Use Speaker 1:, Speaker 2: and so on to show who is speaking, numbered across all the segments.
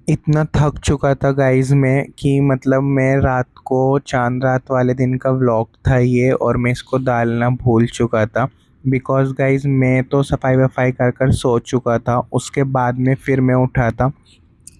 Speaker 1: इतना थक चुका था गाइज़ मैं कि मतलब मैं रात को चाँद रात वाले दिन का व्लॉग था ये, और मैं इसको डालना भूल चुका था। बिकॉज़ गाइज़ मैं तो सफाई-वफ़ाई कर कर सो चुका था। उसके बाद में फिर मैं उठा था।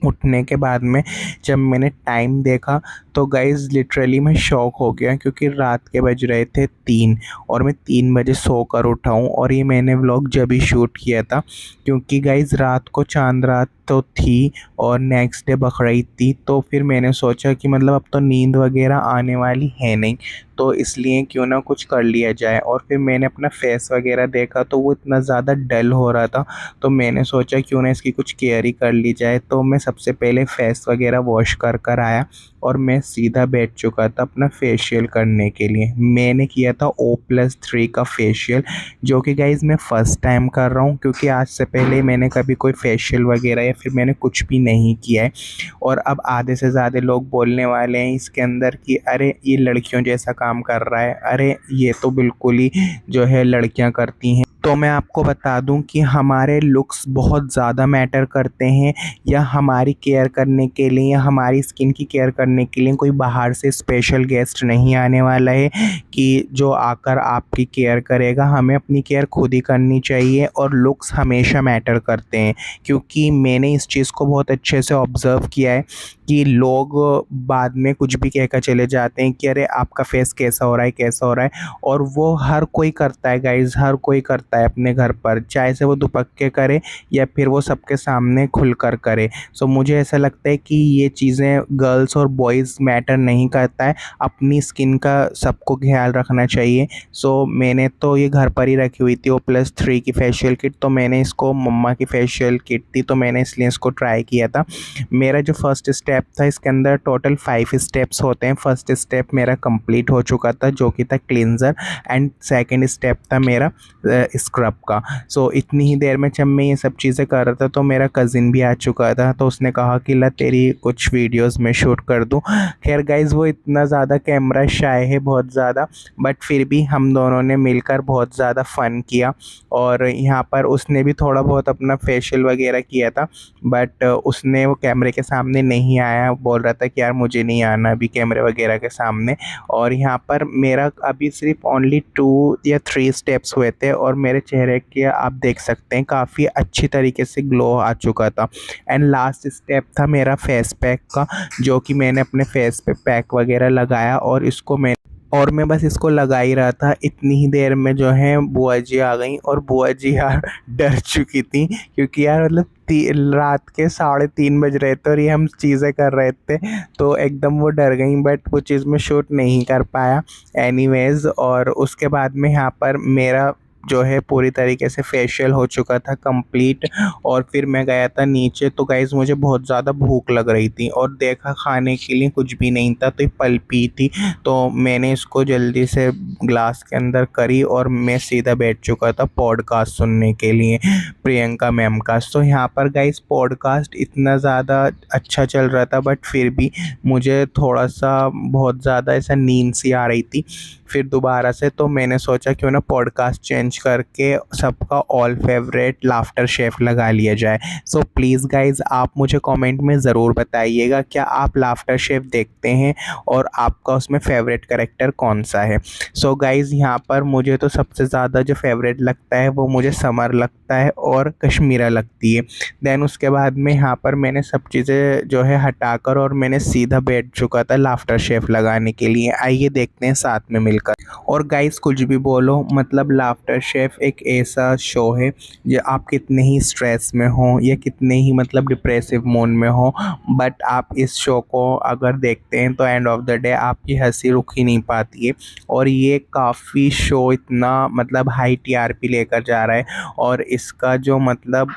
Speaker 1: उठने के बाद में जब मैंने टाइम देखा तो गाइज़ लिटरली मैं शॉक हो गया, क्योंकि रात के बज रहे थे 3 और मैं 3 बजे सोकर उठा हूँ, और ये मैंने व्लॉग जब ही शूट किया था, क्योंकि गाइज़ रात को चाँद रात तो थी और नेक्स्ट डे बकरीद थी। तो फिर मैंने सोचा कि मतलब अब तो नींद वगैरह आने वाली है नहीं, तो इसलिए क्यों ना कुछ कर लिया जाए। और फिर मैंने अपना फेस वगैरह देखा तो वो इतना ज़्यादा डल हो रहा था, तो मैंने सोचा क्यों ना इसकी कुछ केयर ही कर ली जाए। तो मैं सबसे पहले फेस वगैरह वॉश कर कर आया और मैं सीधा बैठ चुका था अपना फेशियल करने के लिए। मैंने किया था O+3 का फेशियल, जो कि गाइज़ मैं फ़र्स्ट टाइम कर रहा हूँ, क्योंकि आज से पहले मैंने कभी कोई फेशियल वगैरह या फिर मैंने कुछ भी नहीं किया है। और अब आधे से ज़्यादा लोग बोलने वाले हैं इसके अंदर कि अरे ये लड़कियों जैसा काम कर रहा है, अरे ये तो बिल्कुल ही जो है लड़कियां करती हैं। तो मैं आपको बता दूं कि हमारे लुक्स बहुत ज़्यादा मैटर करते हैं, या हमारी केयर करने के लिए या हमारी स्किन की केयर करने के लिए कोई बाहर से स्पेशल गेस्ट नहीं आने वाला है कि जो आकर आपकी केयर करेगा। हमें अपनी केयर खुद ही करनी चाहिए, और लुक्स हमेशा मैटर करते हैं, क्योंकि मैंने इस चीज़ को बहुत अच्छे से ऑब्ज़र्व किया है कि लोग बाद में कुछ भी कहकर चले जाते हैं कि अरे आपका फेस कैसा हो रहा है, कैसा हो रहा है। और वो हर कोई करता है गाइज़, हर कोई करता है अपने घर पर, चाहे से वो दुपक्के करे या फिर वो सबके सामने खुलकर करे। सो मुझे ऐसा लगता है कि ये चीज़ें गर्ल्स और बॉयज़ मैटर नहीं करता है, अपनी स्किन का सबको ख्याल रखना चाहिए। सो मैंने तो ये घर पर ही रखी हुई थी O+3 की फेशियल किट, तो मैंने इसको मम्मा की फेशियल किट थी तो मैंने इसलिए इसको ट्राई किया था। मेरा जो फर्स्ट स्टेप था, इसके अंदर टोटल 5 स्टेप्स होते हैं। फर्स्ट स्टेप मेरा कंप्लीट हो चुका था, जो कि था क्लींजर, एंड सेकंड स्टेप था मेरा स्क्रब का। सो इतनी ही देर में जब मैं ये सब चीज़ें कर रहा था तो मेरा कज़िन भी आ चुका था, तो उसने कहा कि ला तेरी कुछ वीडियोस में शूट कर दूं। खैर गाइज़ वो इतना ज़्यादा कैमरा शाय है, बहुत ज़्यादा, बट फिर भी हम दोनों ने मिलकर बहुत ज़्यादा फ़न किया। और यहाँ पर उसने भी थोड़ा बहुत अपना फेशियल वगैरह किया था, बट उसने वो कैमरे के सामने नहीं आया, बोल रहा था कि यार मुझे नहीं आना अभी कैमरे वगैरह के सामने। और यहाँ पर मेरा अभी सिर्फ ओनली 2 या 3 स्टेप्स हुए थे, और मेरे चेहरे के आप देख सकते हैं काफ़ी अच्छी तरीके से ग्लो आ चुका था। एंड लास्ट स्टेप था मेरा फेस पैक का, जो कि मैंने अपने फेस पे पैक वगैरह लगाया, और मैं बस इसको लगा ही रहा था। इतनी ही देर में जो है बुआ जी आ गई, और बुआ जी यार डर चुकी थी, क्योंकि यार मतलब रात के 3:30 बज रहे थे और ये हम चीज़ें कर रहे थे, तो एकदम वो डर गई। बट वो चीज़ मैं शूट नहीं कर पाया एनीवेज। और उसके बाद में यहाँ पर मेरा जो है पूरी तरीके से फेशियल हो चुका था कंप्लीट, और फिर मैं गया था नीचे। तो गाइज़ मुझे बहुत ज़्यादा भूख लग रही थी, और देखा खाने के लिए कुछ भी नहीं था, तो ये पल्पी थी। तो मैंने इसको जल्दी से ग्लास के अंदर करी, और मैं सीधा बैठ चुका था पॉडकास्ट सुनने के लिए, प्रियंका मैम का। तो यहाँ पर गाइस पॉडकास्ट इतना ज़्यादा अच्छा चल रहा था, बट फिर भी मुझे थोड़ा सा बहुत ज़्यादा ऐसा नींद सी आ रही थी। फिर दोबारा से तो मैंने सोचा क्यों ना पॉडकास्ट चेंज करके सबका ऑल फेवरेट लाफ्टर शेफ लगा लिया जाए। सो प्लीज़ गाइज आप मुझे कमेंट में ज़रूर बताइएगा क्या आप लाफ्टर शेफ देखते हैं, और आपका उसमें फेवरेट कैरेक्टर कौन सा है। सो गाइज़ यहाँ पर मुझे तो सबसे ज़्यादा जो फेवरेट लगता है वो मुझे समर लगता है और कश्मीरा लगती है। देन उसके बाद में यहाँ पर मैंने सब चीज़ें जो है हटाकर और मैंने सीधा बैठ चुका था लाफ्टर शेफ लगाने के लिए। आइए देखते हैं साथ में मिलकर। और गाइस कुछ भी बोलो, मतलब लाफ्टर शेफ एक ऐसा शो है जो आप कितने ही स्ट्रेस में हो या कितने ही मतलब डिप्रेसिव मूड में हो, बट आप इस शो को अगर देखते हैं तो एंड ऑफ द डे आपकी हंसी रुक ही नहीं पाती है। और ये काफ़ी शो इतना मतलब हाई टीआरपी लेकर जा रहा है, और इसका जो मतलब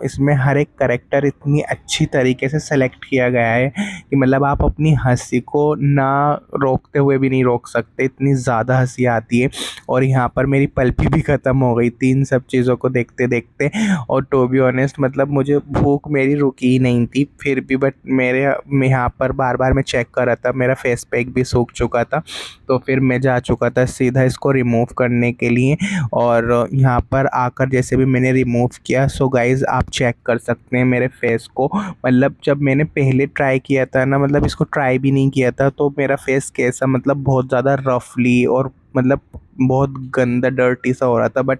Speaker 1: इसमें हर एक करेक्टर इतनी अच्छी तरीके से सेलेक्ट किया गया है कि मतलब आप अपनी हंसी को ना रोकते हुए भी नहीं रोक सकते, इतनी ज़्यादा हंसी आती है और यहाँ पर मेरी पल्पी भी ख़त्म हो गई थी इन सब चीज़ों को देखते देखते। और टू बी ऑनेस्ट मतलब मुझे भूख मेरी रुकी ही नहीं थी फिर भी, बट मैं यहाँ पर बार बार मैं चेक कर रहा था, मेरा फेस पैक भी सूख चुका था। तो फिर मैं जा चुका था सीधा इसको रिमूव करने के लिए, और यहाँ पर आकर जैसे भी मैंने रिमूव किया, सो गाइज़ आप चेक कर सकते हैं मेरे फेस को। मतलब जब मैंने पहले ट्राई किया था ना, मतलब इसको ट्राई भी नहीं किया था, तो मेरा फेस कैसा मतलब बहुत ज़्यादा रफली और मतलब बहुत गंदा डर्टी सा हो रहा था। बट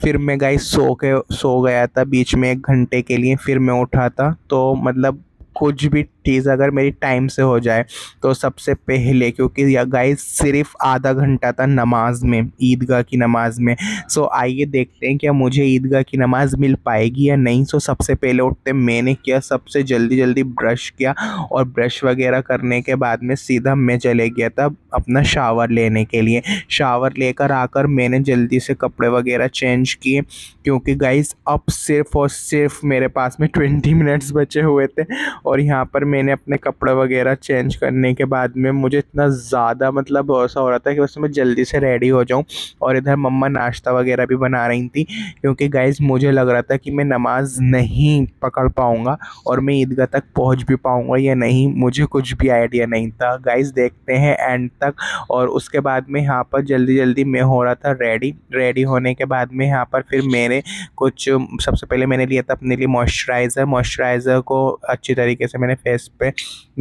Speaker 1: फिर मैं गाइस सो गया था बीच में 1 घंटे के लिए। फिर मैं उठा था तो मतलब कुछ भी चीज़ अगर मेरी टाइम से हो जाए तो सबसे पहले, क्योंकि गाइस सिर्फ आधा घंटा था नमाज में, ईदगाह की नमाज में। सो आइए देखते हैं क्या मुझे ईदगाह की नमाज मिल पाएगी या नहीं। सो सबसे पहले उठते मैंने किया, सबसे जल्दी जल्दी ब्रश किया, और ब्रश वगैरह करने के बाद में सीधा मैं चले गया था अपना शावर लेने के लिए। शावर लेकर आकर मैंने जल्दी से कपड़े वगैरह चेंज किए, क्योंकि गाइस अब सिर्फ और सिर्फ मेरे पास में 20 मिनट्स बचे हुए थे। और यहाँ पर मैंने अपने कपड़े वगैरह चेंज करने के बाद में मुझे इतना ज़्यादा मतलब ऐसा हो रहा था कि बस मैं जल्दी से रेडी हो जाऊँ। और इधर मम्मा नाश्ता वगैरह भी बना रही थी, क्योंकि गाइस मुझे लग रहा था कि मैं नमाज़ नहीं पकड़ पाऊँगा और मैं ईदगाह तक पहुँच भी पाऊँगा या नहीं, मुझे कुछ भी आइडिया नहीं था। गाइस देखते हैं एंड तक। और उसके बाद में यहाँ पर जल्दी जल्दी मैं हो रहा था रेडी होने के बाद में यहाँ पर फिर मैंने कुछ सबसे पहले मैंने लिया था अपने लिए मॉइस्चराइज़र को अच्छी तरीके से मैंने फेस पे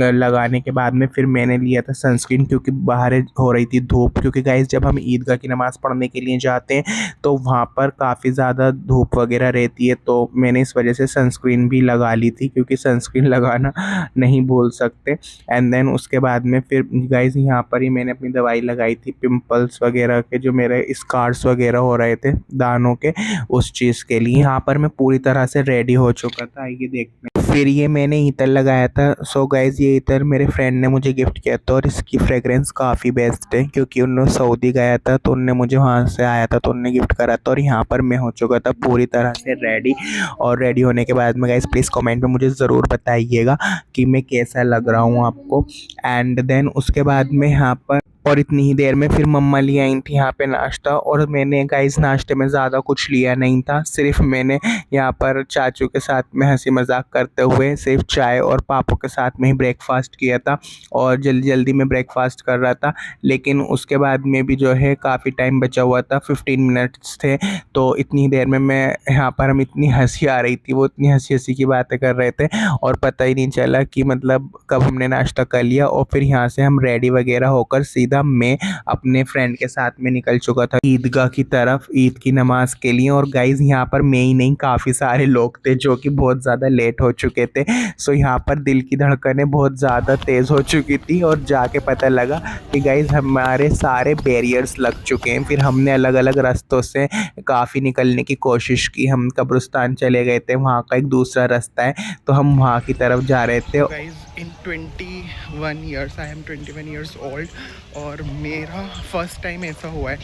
Speaker 1: लगाने के बाद में फिर मैंने लिया था सनस्क्रीन, क्योंकि बाहर हो रही थी धूप। क्योंकि गाइस जब हम ईदगाह की नमाज़ पढ़ने के लिए जाते हैं तो वहाँ पर काफ़ी ज़्यादा धूप वगैरह रहती है, तो मैंने इस वजह से सनस्क्रीन भी लगा ली थी, क्योंकि सनस्क्रीन लगाना नहीं भूल सकते। एंड देन उसके बाद में फिर गाइस यहाँ पर ही मैंने अपनी दवाई लगाई थी पिंपल्स वगैरह के, जो मेरे स्कार्स वगैरह हो रहे थे दानों के, उस चीज़ के लिए। यहाँ पर मैं पूरी तरह से रेडी हो चुका था, ये देखने। फिर ये मैंने इतर लगाया था। सो गाइज ये इतर मेरे फ्रेंड ने मुझे गिफ्ट किया था और इसकी फ्रेगरेंस काफ़ी बेस्ट है, क्योंकि उन्होंने सऊदी गया था तो उनने मुझे वहाँ से आया था तो उनने गिफ्ट करा था। और यहाँ पर मैं हो चुका था पूरी तरह से रेडी। और रेडी होने के बाद में गाइज प्लीज़ कमेंट में मुझे ज़रूर बताइएगा कि मैं कैसा लग रहा हूँ आपको। एंड देन उसके बाद में यहाँ पर और इतनी ही देर में फिर मम्मा ले आई थी यहाँ पे नाश्ता। और मैंने गाइस नाश्ते में ज़्यादा कुछ लिया नहीं था, सिर्फ मैंने यहाँ पर चाचू के साथ में हंसी मजाक करते हुए सिर्फ चाय और पापा के साथ में ही ब्रेकफास्ट किया था। और जल्दी जल्दी मैं ब्रेकफास्ट कर रहा था, लेकिन उसके बाद में भी जो है काफ़ी टाइम बचा हुआ था, 15 मिनट्स थे। तो इतनी देर में मैं यहाँ पर हम इतनी हंसी आ रही थी, वो इतनी हंसी हंसी की बातें कर रहे थे और पता ही नहीं चला कि मतलब कब हमने नाश्ता कर लिया। और फिर यहाँ से हम रेडी वगैरह होकर सीधा मैं अपने फ्रेंड के साथ में निकल चुका था ईदगाह की तरफ ईद की नमाज के लिए। और गाइज यहाँ पर मैं ही नहीं, काफ़ी सारे लोग थे जो कि बहुत ज़्यादा लेट हो चुके थे। सो यहाँ पर दिल की धड़कनें बहुत ज़्यादा तेज़ हो चुकी थी और जाके पता लगा कि गाइज हमारे सारे बैरियर्स लग चुके हैं। फिर हमने अलग अलग रास्तों से काफ़ी निकलने की कोशिश की। हम कब्रिस्तान चले गए थे, वहाँ का एक दूसरा रास्ता है तो हम वहाँ की तरफ जा रहे थे।
Speaker 2: इन 21 years I am 21 years old, और मेरा फर्स्ट टाइम ऐसा हुआ है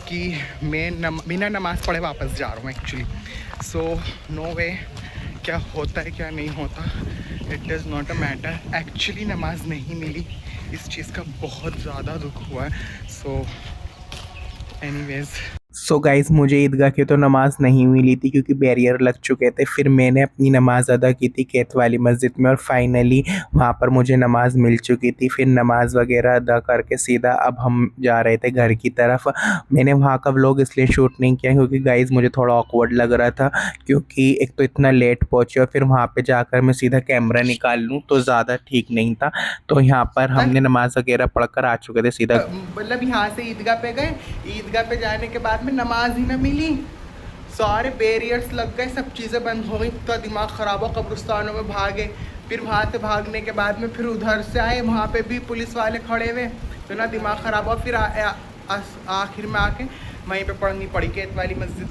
Speaker 2: कि मैं बिना नमाज़ पढ़े वापस जा रहा हूँ एक्चुअली। सो नो वे, क्या होता है क्या नहीं होता, it does not a matter. Actually नमाज़ नहीं मिली, इस चीज़ का बहुत ज़्यादा दुख हुआ है। सो एनीवेज़,
Speaker 1: सो गाइस मुझे ईदगाह की तो नमाज़ नहीं मिली थी क्योंकि बैरियर लग चुके थे। फिर मैंने अपनी नमाज़ अदा की थी कैथ वाली मस्जिद में और फाइनली वहाँ पर मुझे नमाज़ मिल चुकी थी। फिर नमाज़ वगैरह अदा करके सीधा अब हम जा रहे थे घर की तरफ। मैंने वहाँ का व्लॉग इसलिए शूट नहीं किया क्योंकि गाइस मुझे थोड़ा ऑकवर्ड लग रहा था, क्योंकि एक तो इतना लेट पहुँचे और फिर वहाँ पर जाकर मैं सीधा कैमरा निकाल लूँ तो ज़्यादा ठीक नहीं था। तो यहाँ पर हमने नमाज़ वगैरह पढ़ कर आ चुके थे सीधा,
Speaker 2: मतलब यहाँ से ईदगाह पे गए, ईदगाह पे जाने के बाद में नमाज ही ना मिली, सारे बैरियर्स लग गए, सब चीज़ें बंद हो गई, तो दिमाग ख़राब हो, कब्रिस्तानों में भागे। फिर वहाँ से भागने के बाद में फिर उधर से आए, वहाँ पे भी पुलिस वाले खड़े हुए, तो ना दिमाग ख़राब हो। फिर आखिर में आके वहीं पे पढ़नी पड़ी कैथ वाली मस्जिद।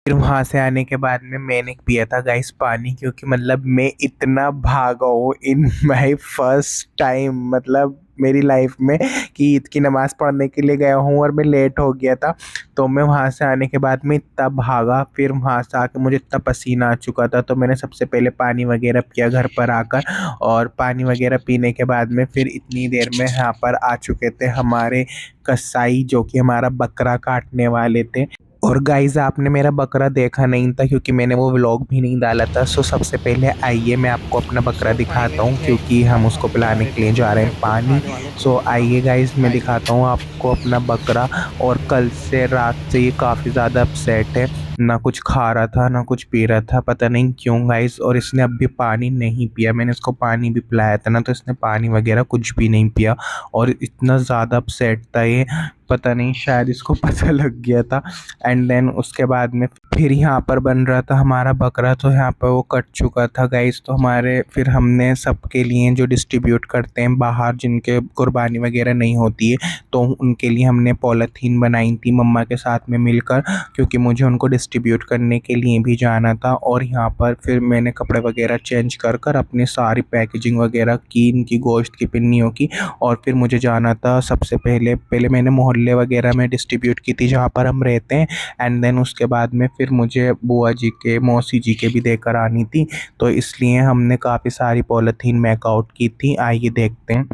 Speaker 1: फिर वहाँ से आने के बाद में मैंने पिया था गाइस पानी, क्योंकि मतलब मैं इतना भागा हूँ इन माई फर्स्ट टाइम, मतलब मेरी लाइफ में, कि ईद की नमाज़ पढ़ने के लिए गया हूँ और मैं लेट हो गया था। तो मैं वहाँ से आने के बाद में इतना भागा, फिर वहाँ से आके मुझे इतना पसीना आ चुका था, तो मैंने सबसे पहले पानी वगैरह पिया घर पर आकर। और पानी वगैरह पीने के बाद में फिर इतनी देर में यहाँ पर आ चुके थे हमारे कसाई, जो कि हमारा बकरा काटने वाले थे। और गाइज़ आपने मेरा बकरा देखा नहीं था, क्योंकि मैंने वो व्लॉग भी नहीं डाला था। सो सबसे पहले आइए मैं आपको अपना बकरा दिखाता हूँ, क्योंकि हम उसको पिलाने के लिए जा रहे हैं पानी। सो आइए गाइज़ मैं दिखाता हूँ आपको अपना बकरा। और कल से रात से ये काफ़ी ज़्यादा अपसेट है, ना कुछ खा रहा था ना कुछ पी रहा था, पता नहीं क्यों गाइज़। और इसने अब भी पानी नहीं पिया, मैंने इसको पानी भी पिलाया था ना, तो इसने पानी वगैरह कुछ भी नहीं पिया। और इतना ज़्यादा अपसेट था ये, पता नहीं शायद इसको पता लग गया था। एंड देन उसके बाद में फिर यहाँ पर बन रहा था हमारा बकरा, तो यहाँ पर वो कट चुका था गाइस। तो हमारे फिर हमने सबके लिए जो डिस्ट्रीब्यूट करते हैं बाहर, जिनके कुर्बानी वगैरह नहीं होती है, तो उनके लिए हमने पॉलीथीन बनाई थी मम्मा के साथ में मिलकर, क्योंकि मुझे उनको डिस्ट्रीब्यूट करने के लिए भी जाना था। और यहाँ पर फिर मैंने कपड़े वगैरह चेंज कर कर अपनी सारी पैकेजिंग वगैरह की इनकी गोश्त की पिन्नियों की। और फिर मुझे जाना था सबसे पहले पहले मैंने मोहल्ले वगैरह में डिस्ट्रीब्यूट की थी जहाँ पर हम रहते हैं। एंड देन उसके बाद में फिर मुझे बुआ जी के मौसी जी के भी देकर आनी थी, तो इसलिए हमने काफ़ी सारी पॉलीथीन मैक आउट की थी। आइए देखते हैं।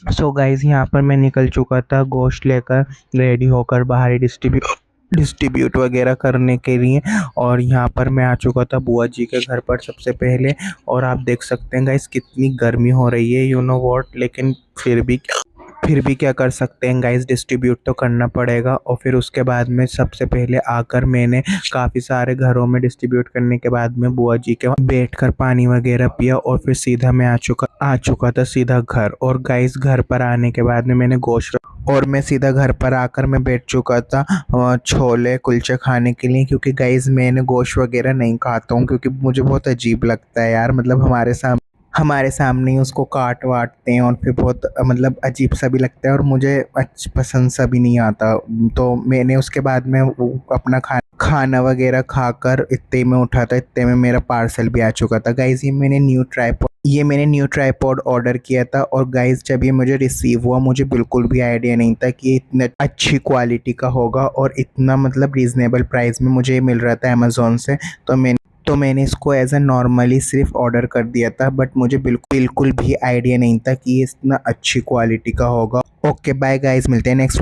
Speaker 1: सो गाइज यहाँ पर मैं निकल चुका था गोश्त लेकर, रेडी होकर बाहर डिस्ट्रीब्यूट वगैरह करने के लिए। और यहाँ पर मैं आ चुका था बुआ जी के घर पर सबसे पहले। और आप देख सकते हैं गाइस कितनी गर्मी हो रही है, यू नो व्हाट, लेकिन फिर भी क्या कर सकते हैं गाइस, डिस्ट्रीब्यूट तो करना पड़ेगा। और फिर उसके बाद में सबसे पहले आकर मैंने काफ़ी सारे घरों में डिस्ट्रीब्यूट करने के बाद में बुआ जी के वहाँ बैठकर पानी वगैरह पिया। और फिर सीधा मैं आ चुका था सीधा घर। और गाइस घर पर आने के बाद में मैंने गोश्त, और मैं सीधा घर पर आकर मैं बैठ चुका था छोले कुलचे खाने के लिए, क्योंकि गाइस मैंने गोश्त वगैरह नहीं खाता हूँ, क्योंकि मुझे बहुत अजीब लगता है यार, मतलब हमारे सामने ही उसको काट वाटते हैं, और फिर बहुत मतलब अजीब सा भी लगता है, और मुझे पसंद सा भी नहीं आता। तो मैंने उसके बाद में वो अपना खाना वगैरह खाकर इतने में उठा था, इतने में मेरा पार्सल भी आ चुका था गाइज। ये मैंने न्यू ट्राइपॉड ऑर्डर किया था। और गाइज जब ये मुझे रिसीव हुआ, मुझे बिल्कुल भी आइडिया नहीं था कि ये इतने अच्छी क्वालिटी का होगा, और इतना मतलब रीज़नेबल प्राइस में मुझे ये मिल रहा था अमेज़ोन से। तो मैंने इसको एज अ नॉर्मली सिर्फ ऑर्डर कर दिया था, बट मुझे बिल्कुल भी आइडिया नहीं था कि ये इतना अच्छी क्वालिटी का होगा। ओके बाय गाइज, मिलते हैं नेक्स्ट